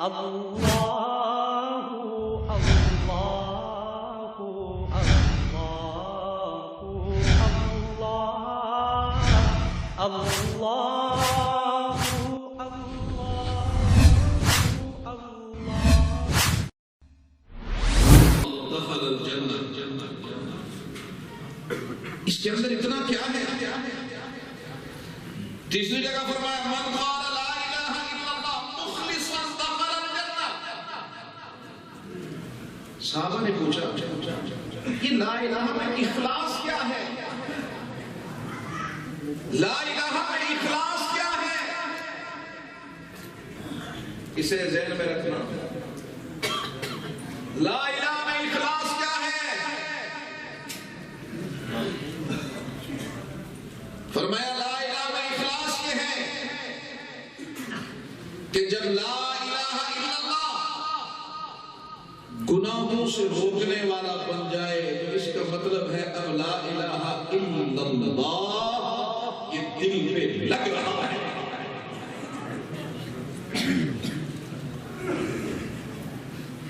اللہ اللہ اللہ اللہ دخل الجنہ. اس کے اندر اتنا کیا ہے؟ تیسری جگہ فرمایا من قال لا الہ الا اللہ مخلصا دخل الجنہ. صحابہ نے پوچھا یہ لا الہ میں اخلاص کیا ہے؟ لا الہ میں اخلاص کیا ہے؟ اسے ذہن میں رکھنا. لا الہ میں اخلاص کیا ہے؟ فرمایا لا الہ میں اخلاص یہ ہے کہ جب لا الہ الا اللہ گناہوں سے روکنے والا بن جائے تو اس کا مطلب ہے اب لا الہ الا اللہ یہ دل پہ لگ رہا ہے.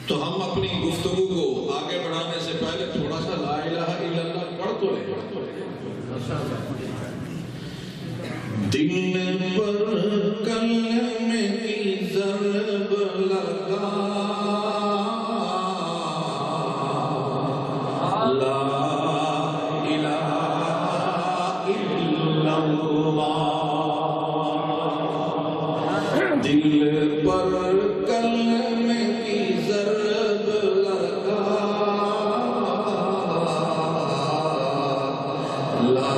تو ہم اپنی گفتگو کو آگے بڑھانے سے پہلے تھوڑا سا لا الہ الا اللہ پڑھ تو لیں. دن پر کلمے کی ضرب لگا لا الہ الا اللہ. دل پر کلمے کی ضرب لگا لا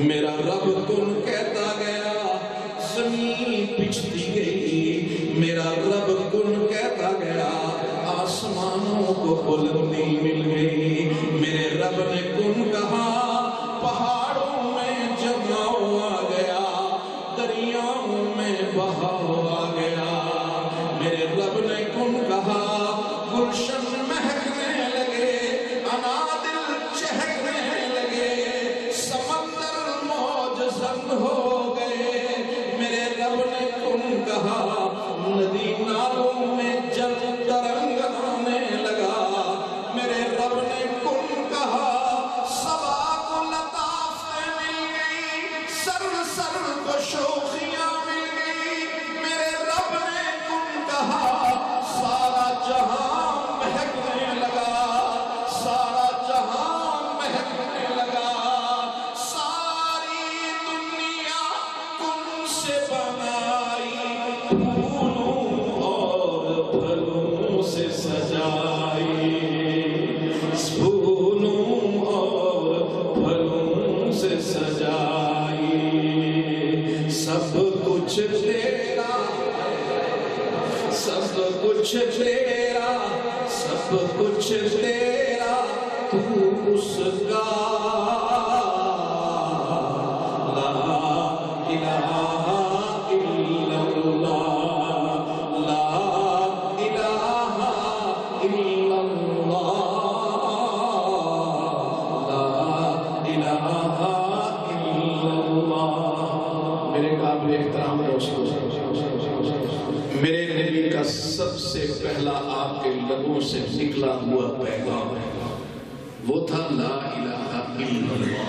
میرا رب کن کہتا گیا زمین پچھتی گئی. میرا رب کن کہتا گیا آسمانوں کو بلندی مل گئی. میرے رب نے کن کہا کچھ تیرا سب کچھ تیرا تو اس کا لا الہ الا اللہ لا الہ الا اللہ لا الہ الا اللہ۔ میرے قابل احترام دوستو، میرے نبی کا سب سے پہلا آپ کے لبوں سے نکلا ہوا پیغام وہ تھا لا الہ الا اللہ۔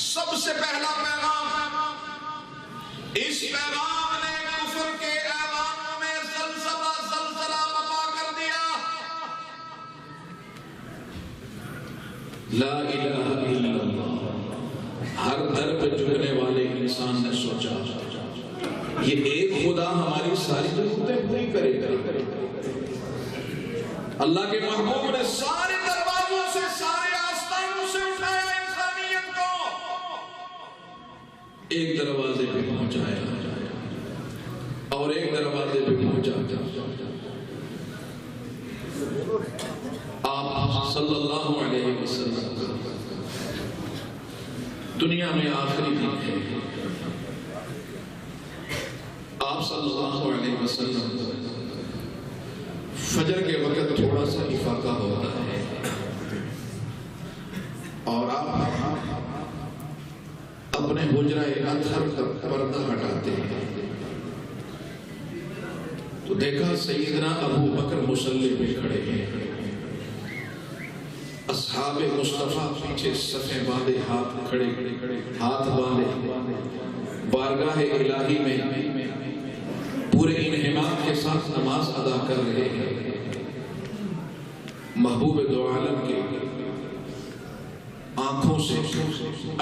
سب سے پہلا پیغام، اس پیغام نے کفر کے اعلانوں میں زلزلہ برپا کر دیا۔ لا الہ الا اللہ۔ ہر در پہ جھکنے والے انسان نے سوچا یہ ایک خدا ہماری ساری ضرورتیں پوری کرے گا۔ اللہ کے محبوب نے سارے دروازوں سے، سارے آستانوں سے اٹھایا انسانیت کو، ایک دروازے پہ پہنچایا اور ایک دروازے پہ پہنچا۔ آپ صلی اللہ علیہ وسلم دنیا میں آخری دن ہے۔ آپ صلی اللہ علیہ وسلم فجر کے وقت تھوڑا سا افاقہ ہوتا ہے اور آپ اپنے حجرہ اطہر کا پردہ ہٹاتے ہیں تو دیکھا سیدنا ابو بکر مصلی پہ کھڑے ہیں، اصحاب مصطفیٰ پیچھے صفیں باندھے ہاتھ کھڑے، ہاتھ باندھے بارگاہ الہی میں پورے انہمام کے ساتھ نماز ادا کر رہے ہیں۔ محبوب دو عالم کے آنکھوں سے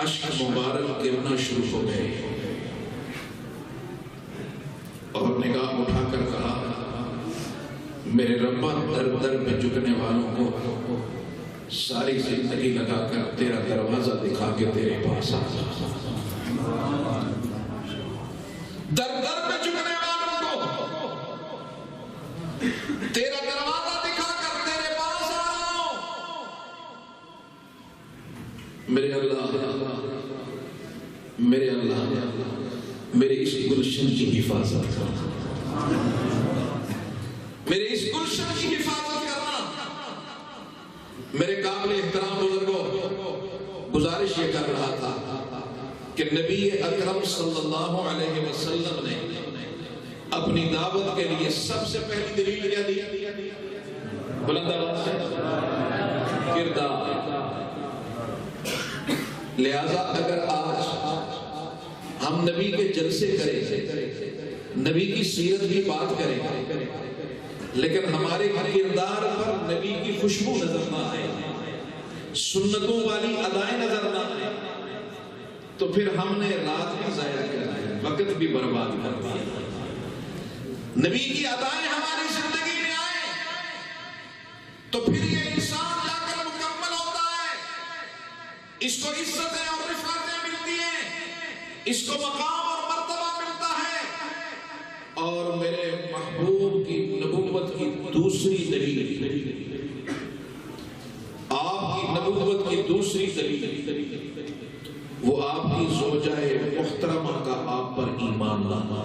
اشک مبارک گرنا شروع ہو گئے اور نگاہ اٹھا کر کہا میرے ربا در در پہ جھکنے والوں کو ساری زندگی لگا کر تیرا دروازہ دکھا کے تیرے پاس آ در در پہ جھکنے والوں کو تیرا دروازہ دکھا کر تیرے پاس آ رہا ہوں۔ میرے اللہ میرے اس گلشن کی حفاظت کرنا، میرے اس گلشن کی حفاظت کرنا۔ میرے قابل احترام بزرگوں، گزارش یہ کر رہا تھا کہ نبی اکرم صلی اللہ علیہ وسلم نے اپنی دعوت کے لیے سب سے پہلی دلیل کیا دی؟ بلند آواز سے کردار۔ لہذا اگر آج ہم نبی کے جلسے کریں، نبی کی سیرت کی بات کریں، لیکن ہمارے کردار پر نبی کی خوشبو نظر نہ آئے، سنتوں والی ادائیں نظر نہ آئے، تو پھر ہم نے رات بھی ضائع کر دی، وقت بھی برباد کر دیا۔ نبی کی ادائیں ہماری زندگی میں آئے تو پھر یہ انسان جا کر مکمل ہوتا ہے، اس کو عزتیں اور رفعتیں ملتی ہیں، اس کو مقام اور مرتبہ ملتا ہے۔ اور میرے محبوب کی نبوت کی دوسری دلیل، آپ کی نبوت کی دوسری دلیل وہ آپ کی زوجہ محترمہ کا آپ پر ایمان لانا۔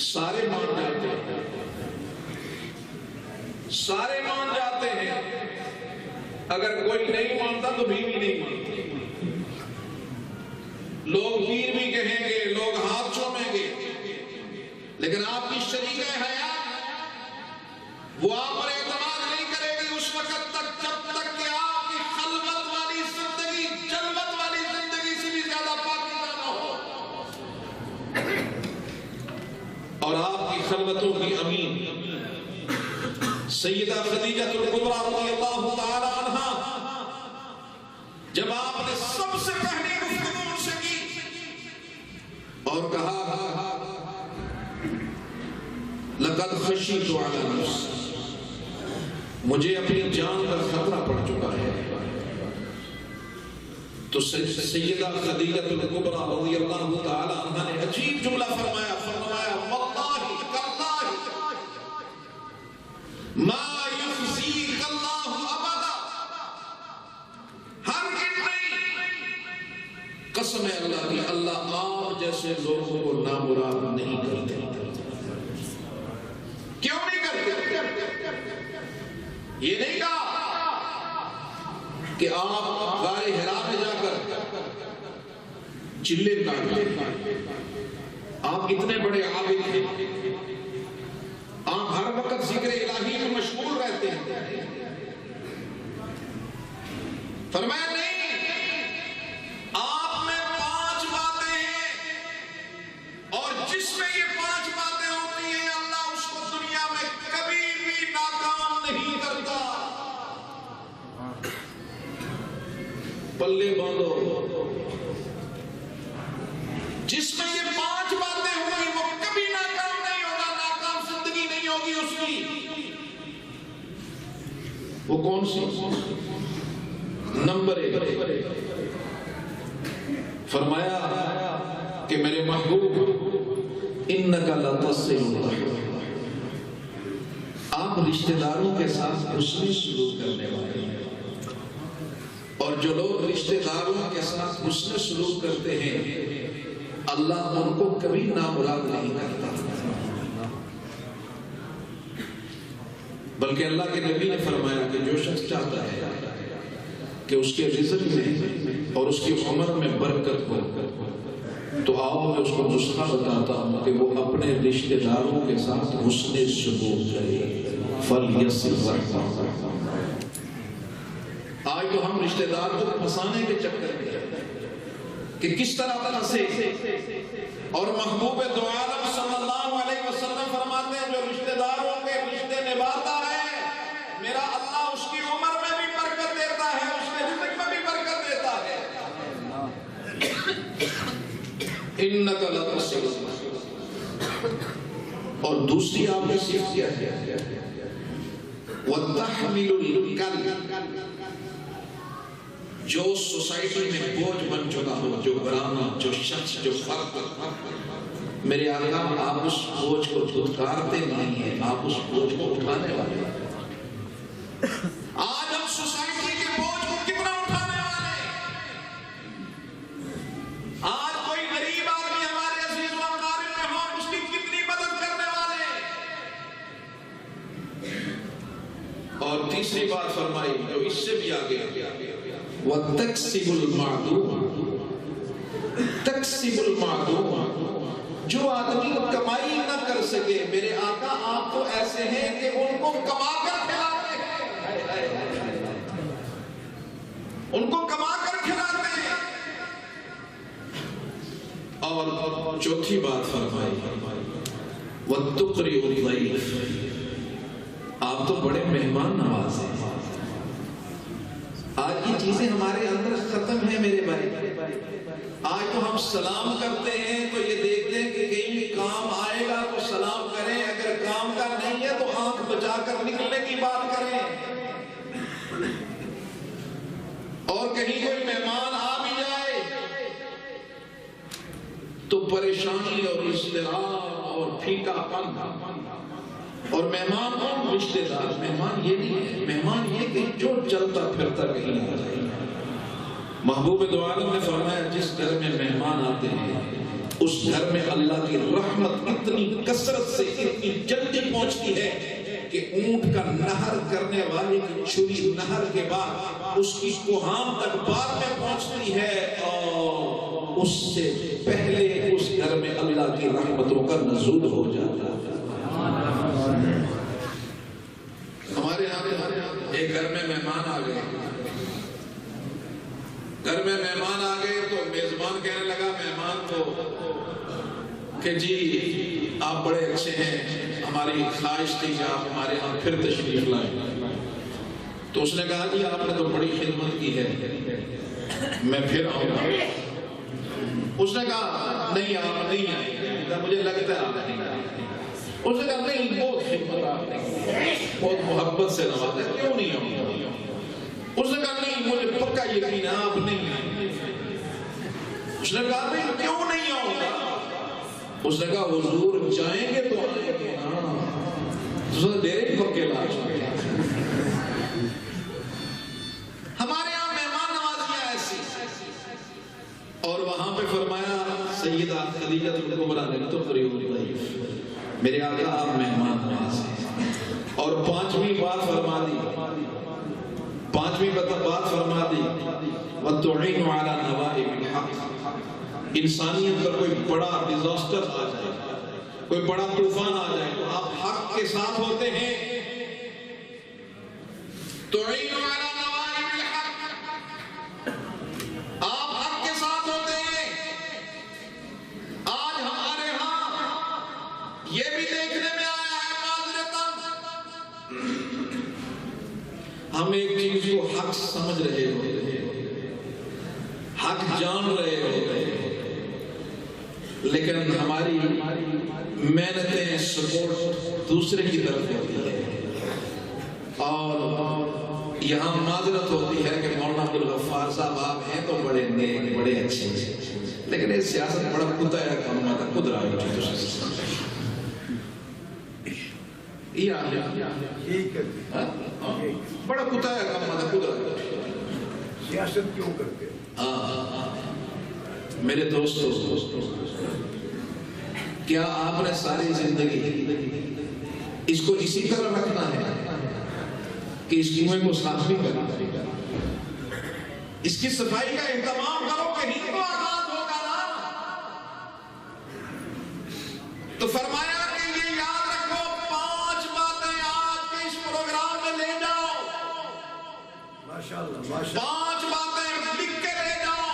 سارے مان جاتے ہیں، سارے مان جاتے ہیں، اگر کوئی نہیں مانتا تو بیوی نہیں مانتی۔ لوگ پیر بھی کہیں گے، لوگ ہاتھ چومیں گے، لیکن آپ کی شریکہ حیات وہ آپ پر اعتماد نہیں کرے گی اس وقت تک جب تک کہ آپ کی خلوت والی زندگی، جلوت والی زندگی سے بھی زیادہ پاکیزہ نہ ہو، اور آپ کی خلوتوں کی امین سیدہ خدیجہ الکبریٰ رضی اللہ تعالی عنہا جب آپ نے سب سے پہلی گفتگو ان سے کی اور کہا لقد خشیت علی نفسی، مجھے اپنی جان پر خطرہ پڑ چکا ہے، تو سیدہ خدیجہ الکبریٰ رضی اللہ تعالی عنہا نے عجیب جملہ فرمایا، واللہ سے لوگوں کو نامراد نہیں کرتے. کیوں نہیں کرتے؟ یہ نہیں کہا کہ آپ غار حرا میں جا کر چلے کاٹیں. آپ اتنے بڑے عابد ہیں، آپ ہر وقت ذکر الہی میں مشغول رہتے ہیں. فرمایا نہیں، آپ میں 5 باتیں ہیں اور جس میں یہ 5 باتیں ہوتی ہیں اللہ اس کو دنیا میں کبھی بھی ناکام نہیں کرتا. پلے باندھو، جس میں یہ 5 باتیں ہوئی وہ کبھی ناکام نہیں ہوگا، ناکام زندگی نہیں ہوگی اس کی. وہ کون سی؟ نمبر 1، فرمایا کہ میرے محبوب انک لا تصل الرحم، آپ رشتہ داروں کے ساتھ حسن سلوک کرنے والے ہیں، اور جو لوگ رشتہ داروں کے ساتھ حسن سلوک کرتے ہیں اللہ ان کو کبھی نامراد نہیں کرتا. بلکہ اللہ کے نبی نے فرمایا کہ جو شخص چاہتا ہے کہ اس کے رزق میں اور اس کی عمر میں برکت ہو تو آؤ میں اس کو نسخہ بتاتا ہوں کہ وہ اپنے رشتہ داروں کے ساتھ حسن سلوک کرے. فَلْيَصِلْ رَحِمَهُ. آج تو ہم رشتہ دار کو پھنسانے کے چکر میں کہ کس طرح سے، اور محبوب دو عالم صلی اللہ علیہ وسلم فرماتے ہیں جو رشتہ داروں کے رشتے نبھاتا ہے میرا اللہ اس کی عمر میں بھی برکت دیتا ہے، اس کے رزق میں بھی برکت دیتا ہے. انک لتصل. اور دوسری آپ کی صفت کیا ہے؟ وَتَحْمِلُ الْكَلِّ. جو سوسائٹی میں بوجھ بن چکا ہو، جو گھرانہ، جو شخص، جو فرد، میرے آقا آپ اس بوجھ کو دھتکارتے نہیں ہیں، آپ اس بوجھ کو اٹھانے والے ہیں. آج ہم سوسائٹی کے بوجھ کو کتنا اٹھانے والے ہیں. آج کوئی غریب آدمی ہمارے عزیز و اقارب میں ہو اس کی کتنی مدد کرنے والے ہیں. اور تیسری بات فرمائی جو اس سے بھی آگے وَتَكْسِبُ الْمَعْدُومَ. تَكْسِبُ الْمَعْدُومَ، جو آدمی کمائی نہ کر سکے میرے آقا آپ تو ایسے ہیں کہ ان کو کما کر کھلاتے ہیں، ان کو کما کر کھلاتے ہیں. اور چوتھی بات فرمائی وَتُقْرِئُ الضَّيْفَ. آپ تو بڑے مہمان نواز ہیں. آج کی چیزیں ہمارے اندر ختم ہیں میرے بھائی. آج تو ہم سلام کرتے ہیں تو یہ دیکھتے ہیں کہ کہیں بھی کام آئے گا تو سلام کریں، اگر کام کا نہیں ہے تو آنکھ بچا کر نکلنے کی بات کریں. اور کہیں کوئی مہمان آ بھی جائے تو پریشانی اور اضطراب اور پھیکا پن. اور مہمان کون؟ رشتہ دار. مہمان یہ نہیں ہے، مہمان یہ کہ جو چلتا پھرتا کہیں آ جائے. محبوب دو عالم نے فرمایا جس گھر میں مہمان آتے ہیں اس گھر میں اللہ کی رحمت اتنی کثرت سے اتنی جلدی پہنچتی ہے کہ اونٹ کا نہر کرنے والے کی چھری نہر کے بعد اس کی کوہام تک بعد میں پہنچتی ہے اور اس سے پہلے اس گھر میں اللہ کی رحمتوں کا نزول ہو جاتا ہے. ہمارے یہاں ایک گھر میں مہمان آ گئے، گھر میں مہمان آ گئے تو میزبان کہنے لگا مہمان کو کہ جی آپ بڑے اچھے ہیں، ہماری خواہش تھی کہ آپ ہمارے ہاں پھر تشریف لائیں. تو اس نے کہا جی آپ نے تو بڑی خدمت کی ہے، میں پھر آؤں گا. اس نے کہا نہیں آپ نہیں آئیں گے، مجھے لگتا ہے آپ نہیں آئیں گے. اس نے کہا نہیں بہت خدمت آپ نے بہت محبت سے نوازا، کیوں نہیں آؤں گا. اس نے کہا نہیں مجھے پکا یقین ہے آپ نہیں آئیں گے. اس نے کہا نہیں کیوں نہیں آؤں گا. اس نے کہا حضور جائیں گے تو آئیں گے. اس نے ڈیرے پکے لاش. ہمارے یہاں مہمان نوازیاں ایسی. اور وہاں پہ فرمایا سیدہ خدیجہ الکبریٰ نے تقری الضیف، میرے آقا آپ مہمان نواز ہیں. اور پانچویں بات فرما دی، وَتُعِينُ عَلَى نَوَائِبِ الْحَقِّ. انسانیت پر کوئی بڑا ڈیزاسٹر آ جائے، کوئی بڑا طوفان آ جائے تو آپ حق کے ساتھ ہوتے ہیں. تُعِينُ عَلَى نَوَائِبِ الْحَقِّ، آپ حق کے ساتھ ہوتے ہیں. آج ہمارے ہاں یہ بھی دیکھنے میں آیا ہے معذرتاً، ہم ایک چیز کو حق سمجھ رہے ہوتے ہیں، حق جان رہے ہوتے ہیں، لیکن ہماری محنتیں سپورٹ دوسرے کی طرف ہوتی ہے. اور یہاں معذرت ہوتی ہے کہ مولانا عبدالغفار صاحب آپ ہیں تو بڑے نیک بڑے اچھے ہیں، لیکن یہ سیاست بڑا کتا ہے کام آتا خود رہا بڑا کتا ہے کام آتا خود رہا. سیاست کیوں کرتے؟ میرے دوستو، کیا آپ نے ساری زندگی اس کو اسی طرح رکھنا ہے کہ اس کنویں کو صاف بھی کرنا، اس کی صفائی کا اہتمام کرو، کہیں تو آزاد ہوگا نا؟ تو فرمایا کہ یہ یاد رکھو، 5 باتیں آج کے اس پروگرام میں لے جاؤ. ماشاءاللہ 5 باتیں لکھ کے لے جاؤ.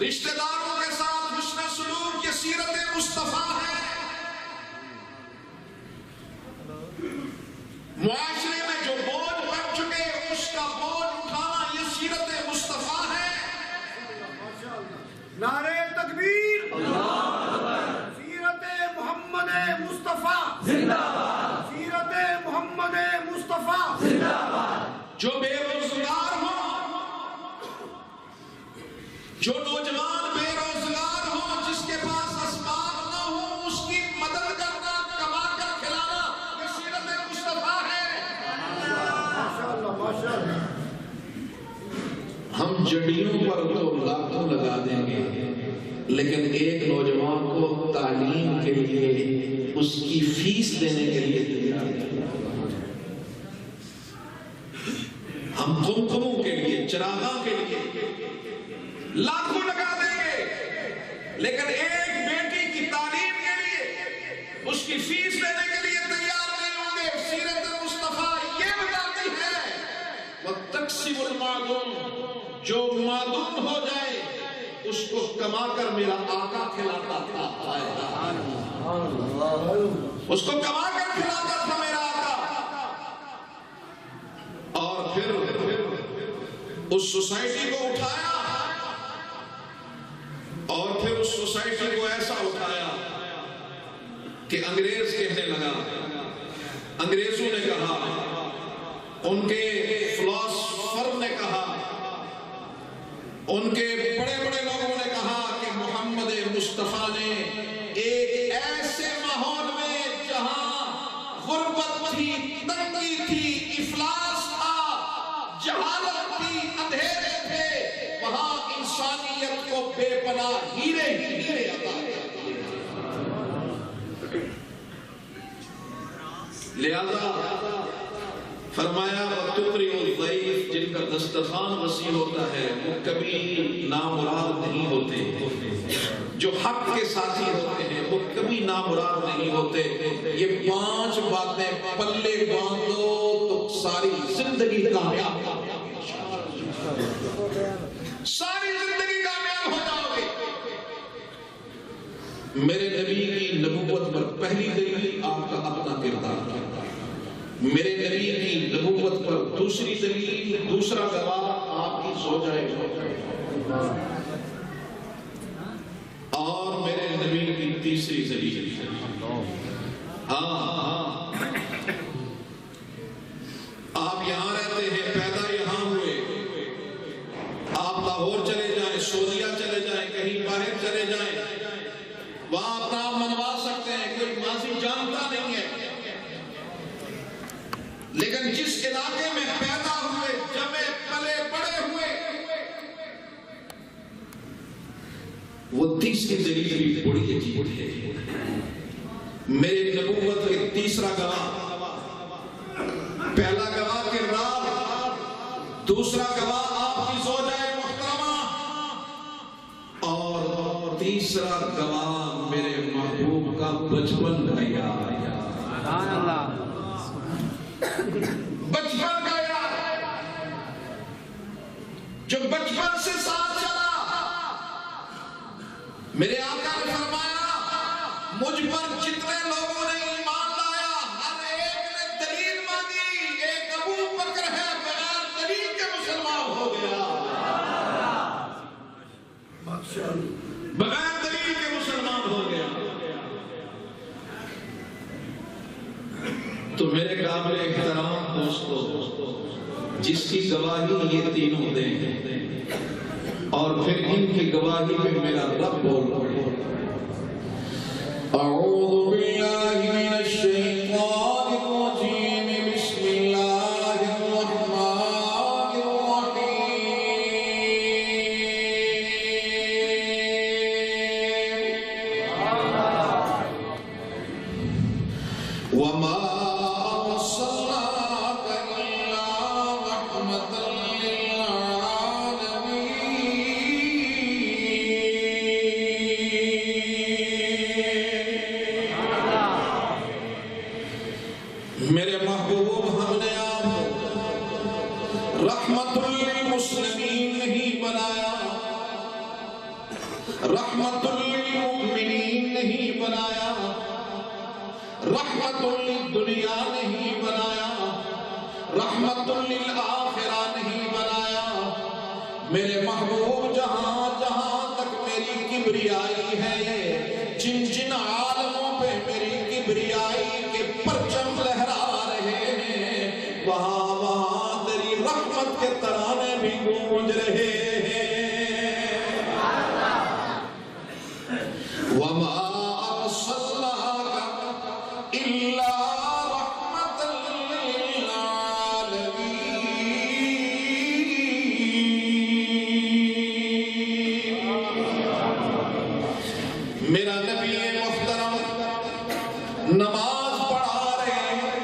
رشتہ داروں کے ساتھ حسن سلوک یہ سیرت مصطفیٰ ہے. معاشرے میں جو بوجھ بن چکے اس کا بوجھ اٹھانا یہ سیرت مصطفیٰ ہے. نعرہ تکبیر، سیرت محمد مصطفیٰ زندہ باد، سیرت محمد مصطفیٰ زندہ باد. جو بے روزگار ہو، جو نوجوان بے روزگار ہو، جس کے پاس اسباب نہ ہو، اس کی مدد کرنا، کما کر کھلانا یہ سیرت مصطفیٰ ہے. ماشاءاللہ ماشاءاللہ. ہم جڑیوں پر تو لاکھوں لگا دیں گے، لیکن ایک نوجوان کو تعلیم کے لیے اس کی فیس دینے کے لیے تیار ہیں. ہم قمقموں کے لیے، چراغاں کے لیے لاکھوں لگا دیں گے، لیکن ایک بیٹی کی تعلیم کے لیے اس کی فیس دینے کے لیے تیار نہیں ہوں گے. سیرت مصطفیٰ یہ بتاتی ہے وَتَقْسِمُ الْمَعْدُومُ، جو معدوم ہو جائے اس کو کما کر میرا آقا کھلاتا تھا. اس کو کما کر کھلاتا تھا میرا آقا. اور پھر اس سوسائٹی کو اٹھایا، اور پھر اس سوسائٹی کو ایسا اٹھایا کہ انگریز کہنے لگا، انگریزوں نے کہا، ان کے فلاسفر نے کہا، ان کے بڑے بڑے لوگوں نے کہا کہ محمد مصطفیٰ نے ایک ایسے ماحول میں جہاں غربت تھی، تنگی تھی، افلاس تھا، جہالت تھی، اندھیرے تھے، وہاں انسانیت کو بے پناہ ہیرے عطا کیے. لہذا فرمایا وَتُقْرِئُ الضَّيْفَ، جن کا دسترخوان وسیع ہوتا ہے وہ کبھی نامراد نہیں ہوتے. جو حق کے ساتھی ہوتے ہیں وہ کبھی نامراد نہیں ہوتے. یہ 5 باتیں پلے باندھو تو ساری زندگی کامیاب، ساری زندگی کامیاب ہو جاؤ گے. میرے نبی کی نبوت پر پہلی دلیل آپ کا اپنا کردار، میرے نبی کی نبوت پر دوسری دلیل، دوسرا گواہ آپ کی زوجہ ہے، اور میرے نبی کی تیسری دلیل. آپ یہاں رہتے ہیں، پیدا یہاں ہوئے، آپ لاہور چلے جائیں، سعودیہ چلے جائیں، کہیں باہر چلے جائیں، وہاں اپنا آپ منوا سکتے ہیں، کوئی ماضی جانتا نہیں ہے. لیکن جس علاقے میں پیدا ہوئے، جمے پلے بڑے ہوئے، وہ کی دلیل بھی بڑی عجیب ہے۔ میرے نبوت کے تیسرا گواہ، پہلا گواہ کردار، دوسرا گواہ آپ کی زوجہ محترمہ، اور تیسرا گواہ میرے محبوب کا بچپن کا یاد۔ بچپن کا یاد جو بچپن سے ساتھ چلا۔ میرے آقا نے فرمایا مجھ پر جتنے لوگوں نے ایمان لایا ہر ایک نے دلیل مانگی، ایک ابو بکر ہے بغیر دلیل کے مسلمان ہو گیا، بغیر دلیل کے مسلمان ہو گیا۔ تو میرے قابل احترام دوستو، جس کی گواہی یہ تینوں دیں اور پھر ان کی گواہی میں میرا رب بول پڑے، اعوذ باللہ من الشیطان الرجیم، بسم اللہ الرحمن الرحیم، وما میرے محبوب ہم نے آپ رحمت للمسلمین نہیں بنایا، رحمت للمؤمنین نہیں بنایا، رحمت للدنیا نہیں بنایا، رحمت للآخرہ نہیں بنایا۔ میرے محبوب جہاں جہاں تک میری کبریائی ہے، جن جن عالموں پہ میری کبریائی کے پرچم لہرا رہے ہیں، وہاں وہاں تیری رحمت کے ترانے بھی گونج رہے ہیں۔ وَمَا أَرْسَلْنَاكَ إِلَّا رَحْمَةً لِلْعَالَمِينَ۔ میرا نبی محترم نماز پڑھا رہے ہیں،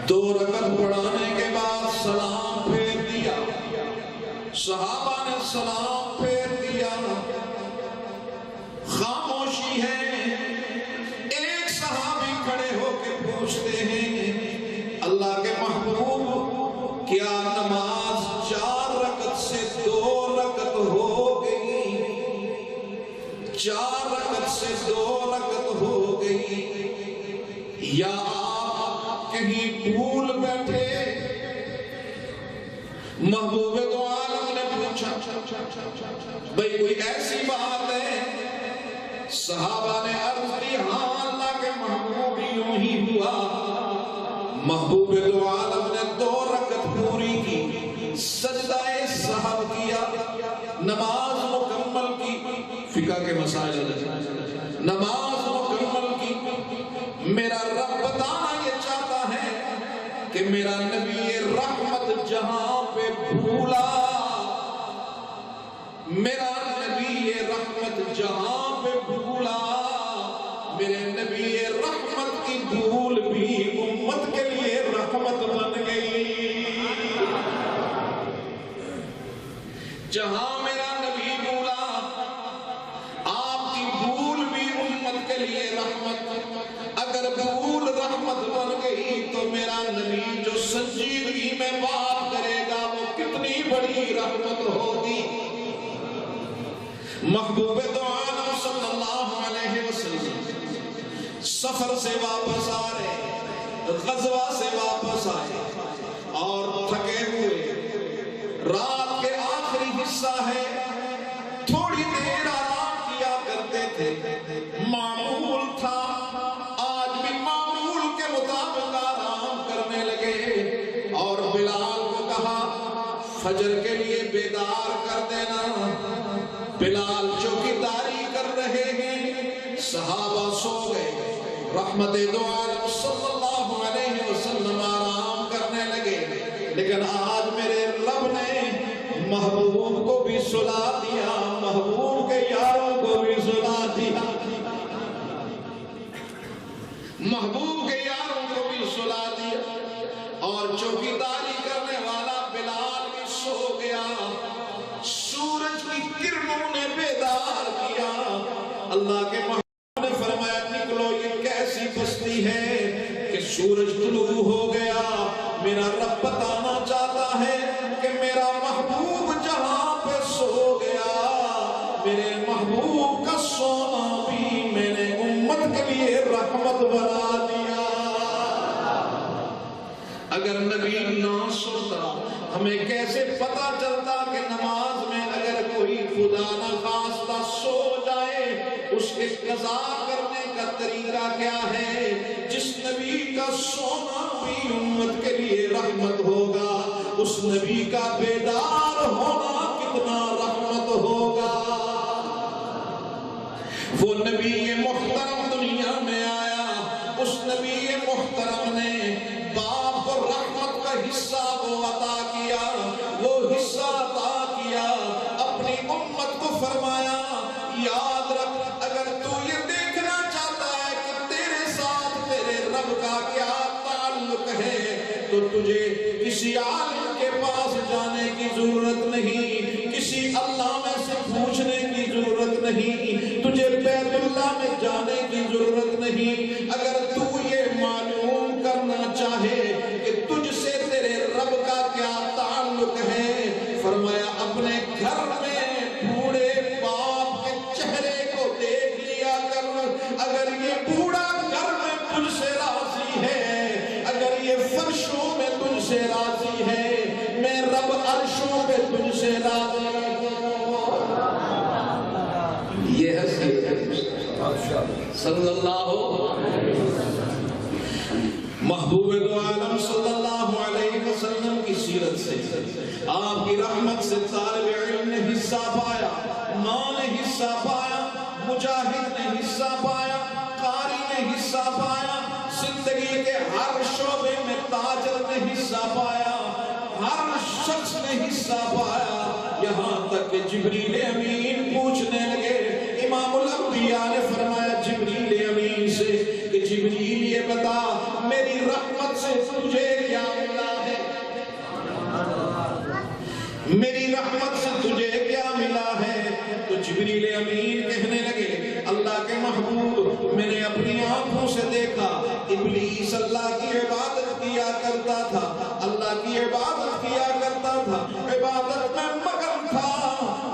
2 رکعت پڑھانے کے بعد سلام پھیر دیا، صحابہ نے سلام پھیر دیا، خاموشی ہے۔ ایک صحابی کھڑے ہو کے پوچھتے ہیں اللہ کے محبوب کیا نماز 4 رکعت سے 2 رکعت ہو گئی؟ 4 رکعت سے 2 رکعت ہو گئی یا آپ کہیں بھول بیٹھے؟ محبوب دو عالم نے پوچھا بھئی کوئی ایسی بات ہے؟ صحابہ نے عرض کی ہاں اللہ کے محبوب یوں ہی ہوا۔ محبوب دو عالم نے 2 رکعت پوری کی، سجدہ سہو کیا، نماز مکمل کی، فقہ کے مسائل نماز مکمل کی۔ میرا رب بتانا یہ چاہتا ہے کہ میرا نبی رحمت جہاں پہ بھولا، میرا نبی رحمت جہاں پہ بھولا، میرے نبی رحمت کی بھول بھی امت کے لیے رحمت بن گئی۔ جہاں میرا نبی بھولا، آپ کی بھول بھی امت کے لیے رحمت۔ اگر بھول رحمت بن گئی تو میرا نبی جو سنجیدگی میں بات کرے گا وہ کتنی بڑی رحمت ہوگی۔ محبوب دو عالم صلی اللہ علیہ وسلم سفر سے واپس آ رہے، غزوہ سے واپس آئے اور تھکے ہوئے، رات کے آخری حصہ ہے، تھوڑی دیر آرام کیا کرتے تھے، معمول تھا، آج بھی معمول کے مطابق آرام کرنے لگے اور بلال کو کہا فجر کے لیے بیدار کر دینا۔ بلال چوکیداری کر رہے ہیں، صحابہ سو گئے، رحمت دو عالم صلی اللہ علیہ وسلم آرام کرنے لگے۔ لیکن آج میرے رب نے محبوب کو بھی سلا دیا، محبوب کے یاروں کو بھی محبوب کے یاروں کو بھی سلا دیا اور چوکیداری کرنے والا بلال بھی سو گیا. سورج کی کرنوں نے بیدار کیا. اللہ کے محبوب نے فرمایا نکلو یہ کیسی بستی ہے کہ سورج طلوع ہو گیا. میرا رب بتانا چاہتا ہے کہ میرا محبوب جہاں پہ سو گیا میرے محبوب کا سونا بھی میں نے امت کے لیے رحمت بنا دیا. اگر نبی نہ سوتا ہمیں کیسے پتا چلتا کہ نماز میں اگر کوئی خدا نہ خواستہ سو جائے اس کے قضا کرنے کا طریقہ کیا ہے. جس نبی کا سونا بھی امت کے لیے رحمت ہوگا اس نبی کا بیدار ہونا کتنا رحمت ہوگا. وہ نبی محترم دنیا میں آیا. اس نبی محترم نے باپ کو رحمت کا حصہ وہ عطا کیا. وہ حصہ عطا کیا اپنی امت کو فرمایا یاد رکھ اگر تو یہ دیکھنا چاہتا ہے کہ تیرے ساتھ تیرے رب کا کیا تعلق ہے تو تجھے کسی عالم کے پاس جانے کی ضرورت نہیں, کسی علامہ سے پوچھنے کی ضرورت نہیں, تجھے بیت اللہ میں جانے کی ضرورت نہیں. اگر تو یہ معلوم کرنا چاہے کہ تجھ سے تیرے رب کا کیا تعلق ہے فرمایا اپنے گھر میں بوڑھے باپ کے چہرے کو دیکھ لیا کر. اگر یہ بوڑھا گھر میں تجھ سے راضی ہے, اگر یہ فرشوں میں تجھ سے راضی ہے, میں رب عرشوں پہ تجھ سے راضی ہے. یہ صلی اللہ محبوب دو عالم صلی اللہ علیہ وسلم کی سیرت سے آپ کی رحمت سے طالب علم نے حصہ پایا, ماں نے حصہ پایا, مجاہد نے حصہ پایا, قاری نے حصہ پایا, زندگی کے ہر شعبے میں تاجر نے حصہ پایا, ہر شخص نے حصہ پایا. یہاں تک کہ جبریل امین پوچھنے لگے. امام الانبیاء نے فرمایا جبریل امین سے کہ جبریل یہ بتا میری رحمت سے تجھے کیا ملا ہے, میری رحمت سے تجھے کیا ملا ہے. تو جبریل امین کہنے لگے اللہ کے محبوب میں نے اپنی آنکھوں سے دیکھا ابلیس اللہ کی عبادت کیا کرتا تھا, اللہ کی عبادت کیا کرتا تھا, عبادت میں مگن تھا,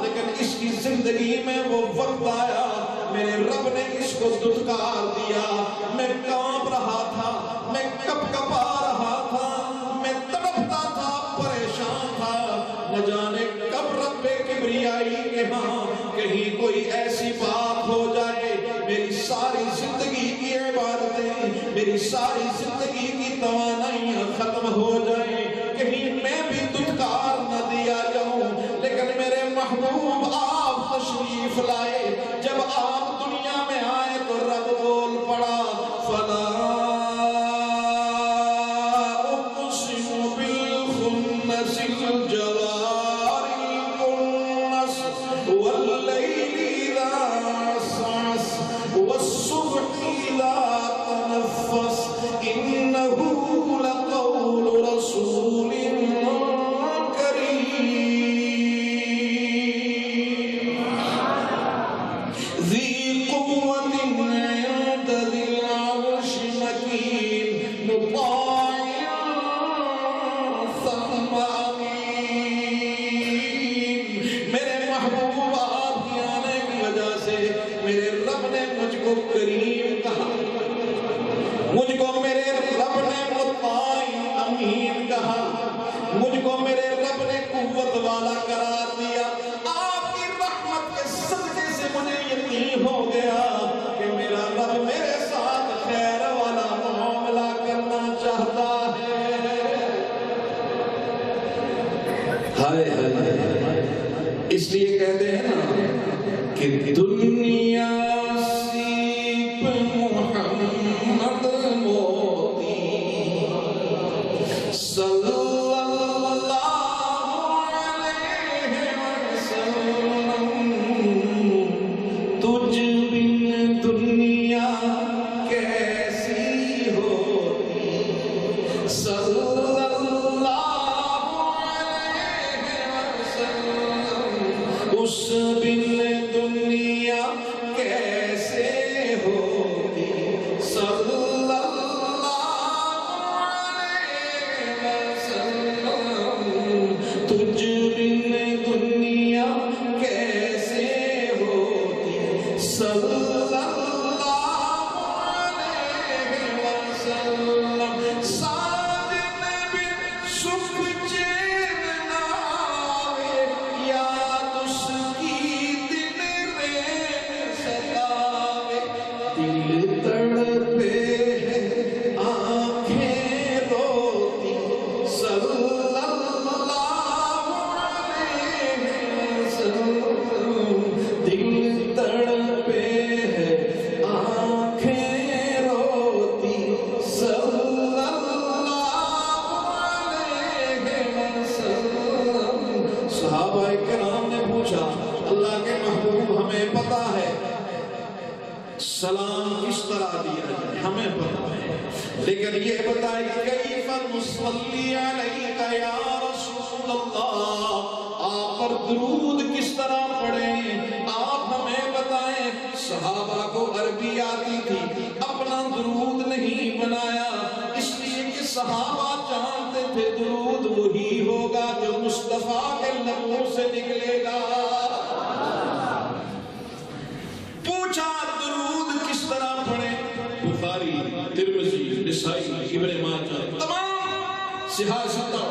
لیکن اس کی زندگی میں وہ وقت آیا میرے رب نے اس کو دھتکار دیا. میں کانپ رہا تھا, میں کپ کپا رہا تھا, میں تڑپتا تھا, پریشان تھا, نہ جانے کب رب کبریائی کے ہاں کہیں کوئی ایسی بات ہو جائے میری ساری زندگی کی عبادتیں, میری ساری زندگی کی توانائیاں ختم ہو جائیں, کہیں میں بھی دھتکار نہ دیا جاؤں. لیکن میرے محبوب آپ تشریف لائے, جب آپ دنیا میں آئے تو رب بول پڑا فلا اقسم بالخنس الجوار الكنس واللیل اذا عسعس والصبح اذا تنفس انه لقول رسول اس لیے کہتے ہیں نا کہ دنیا سیپ محمد موتی صلی اللہ علیہ وسلم, تجھ بن دنیا کیسی سلام کس طرح دیا جائے ہمیں پتہ ہے، لیکن یہ بتائیں کیف نصلی علیک یا رسول اللہ، آپ پر درود کس طرح پڑھیں آپ ہمیں بتائیں۔ صحابہ کو عربی آتی تھی، اپنا درود نہیں بنایا، اس لیے کہ صحابہ جانتے تھے درود وہی ہوگا جو مصطفیٰ کے لبوں سے نکلے گا۔ پوچھا درود کس طرح پڑھیں، بخاری، ترمذی، نسائی، ابن ماجہ، تمام صحاح ستہ۔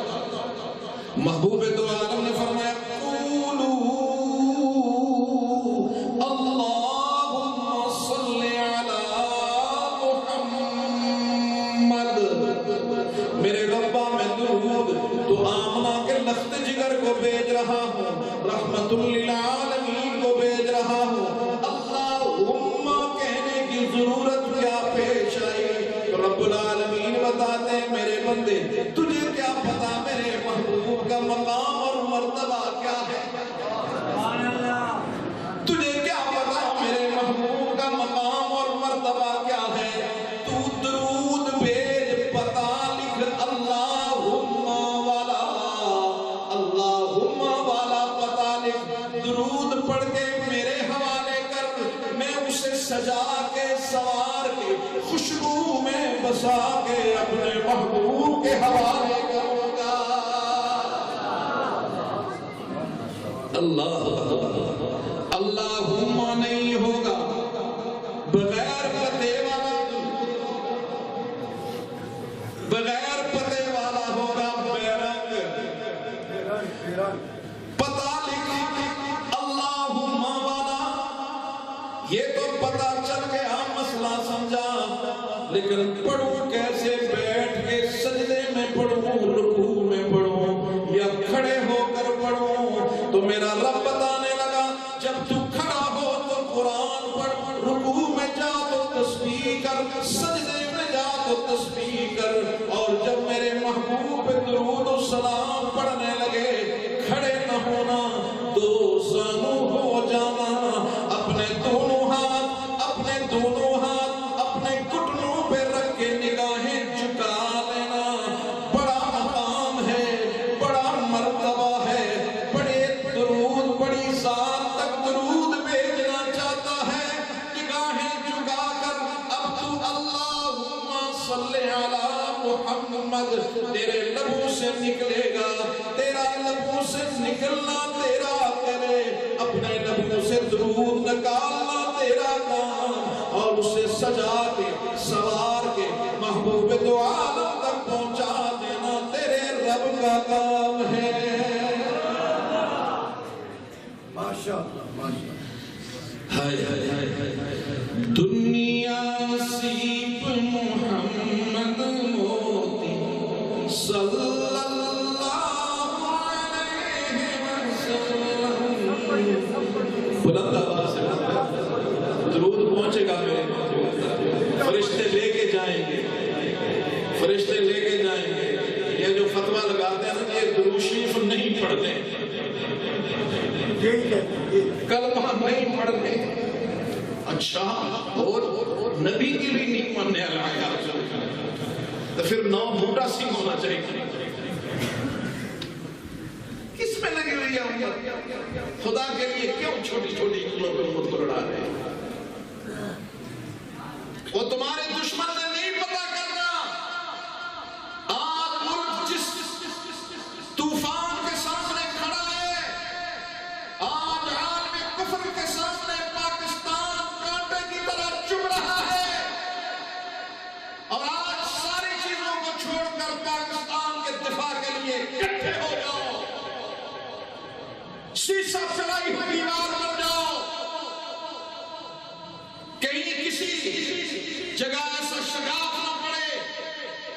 محبوب دو عالم نے فرمایا قولوا اللہم صلی علی محمد، میرے ربا میں درود تو آمنہ کے لخت جگر کو بھیج رہا ہوں، رحمت للعالمین کو بھیج رہا ہوں، اللہم کہنے کی ضرورت کیا پیش آئی؟ رب العالمین بتاتے ہیں میرے بندے تجھے کیا پتا میرے محبوب کا مقام اور مرتبہ کیا ہے؟ تجھے کیا پتا میرے محبوب کا مقام اور مرتبہ کیا ہے؟ تو درود بھیج، پتا لکھ اللہم والا، اللہم والا پتا لکھ، درود پڑھ کے میرے حوالے کر، میں اسے سجا کے سوار کے خوشبو میں بسا کے اپنے محبوب کے حوالے کروں گا۔ اللہم نہیں ہوگا، بغیر پتے والا، بغیر پتے والا ہوگا، بیرنگ پتا لکھ اللہم والا۔ یہ تو پتا چل گیا، مسئلہ سمجھا، لیکن پڑھوں کیسے؟ بیٹھ کے سجدے میں پڑھوں، رکوع میں پڑھوں یا کھڑے ہو کر پڑھوں؟ تو میرا رب بتانے لگا جب تو کھڑا ہو تو قرآن پڑھ، رکوع میں جا تو تسبیح کر، سجدے میں جا تو تسبیح کر، اور جب میرے محبوب پہ درود و سلام پڑھنے لگے کھڑے نہ ہونا، دو زانو ہو جانا، اپنے دونوں ہاتھ اپنے گھٹنوں پہ رکھ کے نگاہیں جھکا لینا۔ بڑا مقام ہے، بڑا مرتبہ ہے، بڑے درود، بڑی ذات تک درود بھیجنا چاہتا ہے، نگاہیں جھکا کر اب تو اللہم صلی علی محمد تیرے لبوں سے نکلے گا، تیرا لبوں سے نکلنا تیرا کرے، اپنے لبوں سے درود نکالنا تیرا کام، اور اسے سجا کے سوار کے محبوب دو عالم تک پہنچا دینا تیرے رب کا کام ہے۔ ماشاءاللہ ماشاءاللہ۔ ہائے ہائے ہائے، دنیا سیپ محمد موتی صلی اللہ علیہ وسلم، بلند آواز سے درود پہنچے گا میرے محبوب، فرشتے لے کے جائیں گے، فرشتے لے کے جائیں گے۔ یہ جو فتویٰ لگاتے ہیں نا یہ درود شریف نہیں پڑھتے، کلمہ نہیں پڑھتے، اچھا اور نبی کی بھی نہیں ماننے والا تو پھر نو بوٹا سنگھ ہونا چاہیے۔ کس میں لگی ہوئی ہے امت؟ خدا کے لیے کیوں چھوٹی چھوٹی چیزوں پہ امت کو لڑا رہے ہیں؟ وہ تمہارے دشمن نے نہیں پتا کرنا، آج ملک جس طوفان کے سامنے کھڑا ہے، آج عالم کفر کے سامنے پاکستان کانٹے کی طرح چبھ رہا ہے، اور آج ساری چیزوں کو چھوڑ کر پاکستان کے دفاع کے لیے اکٹھے ہو جاؤ، شیشہ چڑھائی ہوئی دیوار بن جاؤ، کہیں کسی جگہ ایسا شگاف نہ پڑے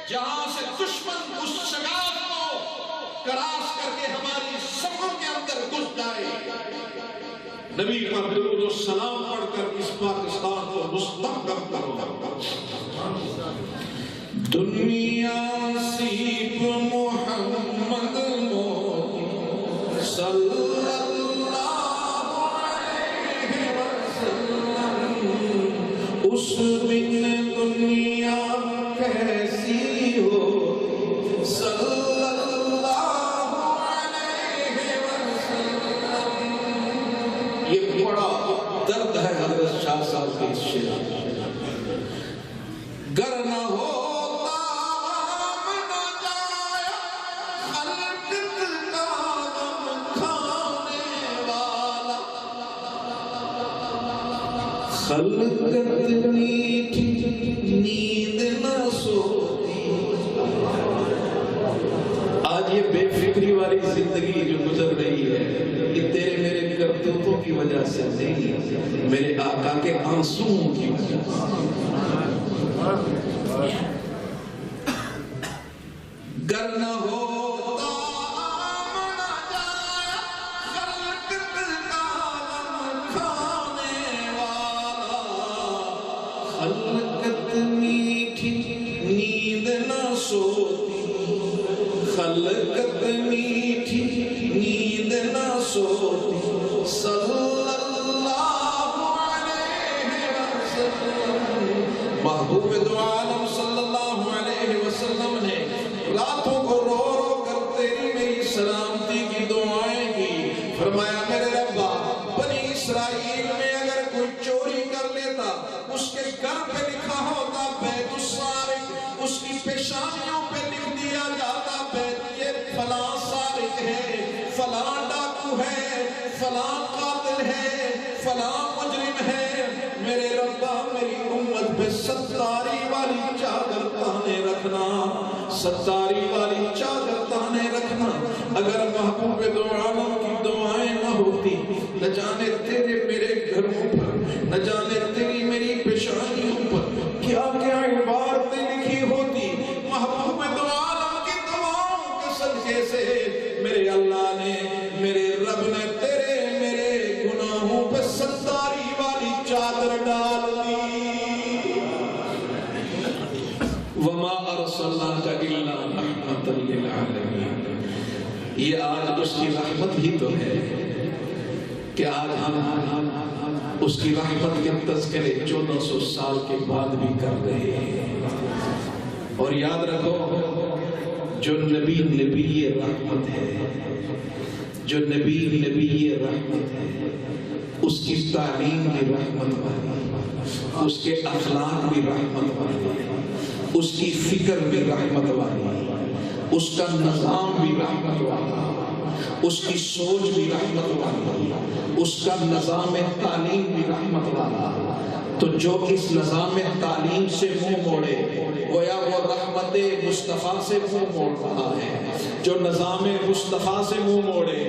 جہاں سے دشمن اس شگاف کو کراس کر کے ہماری صفوں کے اندر گھس جائے۔ نبی پر درود و سلام پڑھ کر اس پاکستان کو مستحکم کرو۔ دنیا سیپ محمد موتی صلی اللہ علیہ وسلم، گر نہ ہوتا غم نہ جایا خلقت کا غم کھانے والا خلقت میٹھی نیند نہ سوتی. آج یہ بے فکری والی زندگی جو گزر رہی ہے یہ تیرے میرے کرتوتوں کی وجہ سے نہیں، میرے آقا کے آنسوؤں کی وجہ سے. گر نہ ہوتا غم نہ جایا خلقت کا غم کھانے والا خلقت میٹھی نیند نہ سوتی خلقت میٹھی نیند نہ سوتی. صلی اللہ علیہ وسلم محبوب دو عالم صلی اللہ علیہ وسلم نے راتوں کو رو رو کر تیری میری سلامتی کی دعائیں کی. فرمایا میرے ربا بنی اسرائیل میں اگر کوئی چوری کر لیتا اس کے گھر پہ لکھا ہوتا بیت السارق، اس کی پیشانیوں پہ لکھ دیا جاتا بیت یہ فلاں سارق ہے، فلاں ڈاکو ہے، فلاں قاتل ہے، فلاں مجرم ہے. میرے ربا میری امت پہ ستاری والی چادر تانے رکھنا، ستاری والی چادر تانے رکھنا. اگر محبوب دو عالم کی دعائیں نہ ہوتی نہ جانے تیرے میرے گھروں پر، نہ جانے تیری میری پیشانیوں پر کیا کیا عبارتیں لکھی ہوتی. محبوب دو عالم کی دعاؤں کے صدقے سے میرے اللہ نے میرے رب نے تیرے میرے گناہوں پہ ستاری والی چادر ڈال دی. وما ارسلناک الا رحمۃ للعالمین. یہ آج اس کی رحمت ہی تو ہے کہ آج ہم اس کی رحمت کے تذکرے 1400 سال کے بعد بھی کر رہے ہیں. اور یاد رکھو جو نبی نبی رحمت ہے، جو نبی نبی رحمت ہے، اس کی تعلیم بھی رحمت والی، اس کے اخلاق بھی رحمت والی، اس کی فکر بھی رحمت والی، اس کا نظام بھی رحمت والا، اس کی سوچ بھی رحمت والی، اس کا نظام تعلیم بھی رحمت والا. تو جو اس نظام تعلیم سے منہ موڑے گویا وہ رحمت مصطفیٰ سے منہ موڑ رہا ہے. جو نظام مصطفیٰ سے منہ موڑے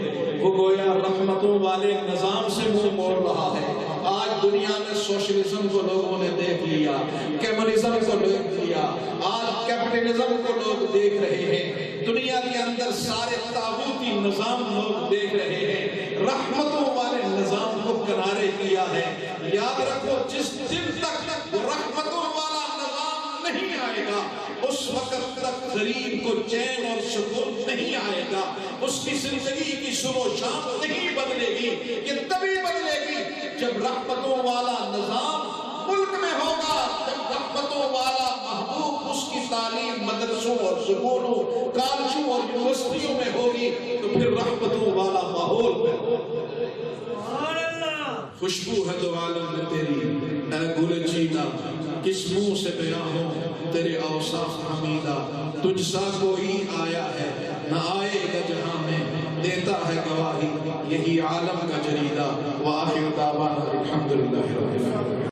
وہ گویا رحمتوں والے نظام سے منہ موڑ رہا ہے. آج دنیا میں سوشلزم کو لوگوں نے دیکھ لیا، کمیونزم کو دیکھ لیا، آج کیپٹلزم کو لوگ دیکھ رہے ہیں. دنیا کے اندر سارے طاغوتی نظام لوگ دیکھ رہے ہیں، رحمتوں والے نظام کو کنارے کیا ہے. یاد رکھو جس دن تک رحمتوں والا نظام نہیں آئے گا اس وقت تک غریب کو چین اور سکون نہیں آئے گا، اس کی زندگی کی صبح و شام نہیں بدلے گی. یہ تبھی بدلے گی جب رحمتوں والا نظام ملک میں ہوگا، جب رحمتوں والا محبوب اس کی تعلیم مدرسوں اور سکولوں کالجوں اور یونیورسٹیوں میں ہوگی تو پھر رحمتوں والا ماحول میں ہوگا. خوشبو ہے تو عالم میں تیری اے گل چیتا، کس منہ سے بیاں ہو تیرے اوصاف حمیدہ. تجھ سا کوئی آیا ہے نہ آئے گا جہاں میں، دیتا ہے گواہی یہی عالم کا جریدہ. وآخر دعوانا الحمدللہ رب العالمین.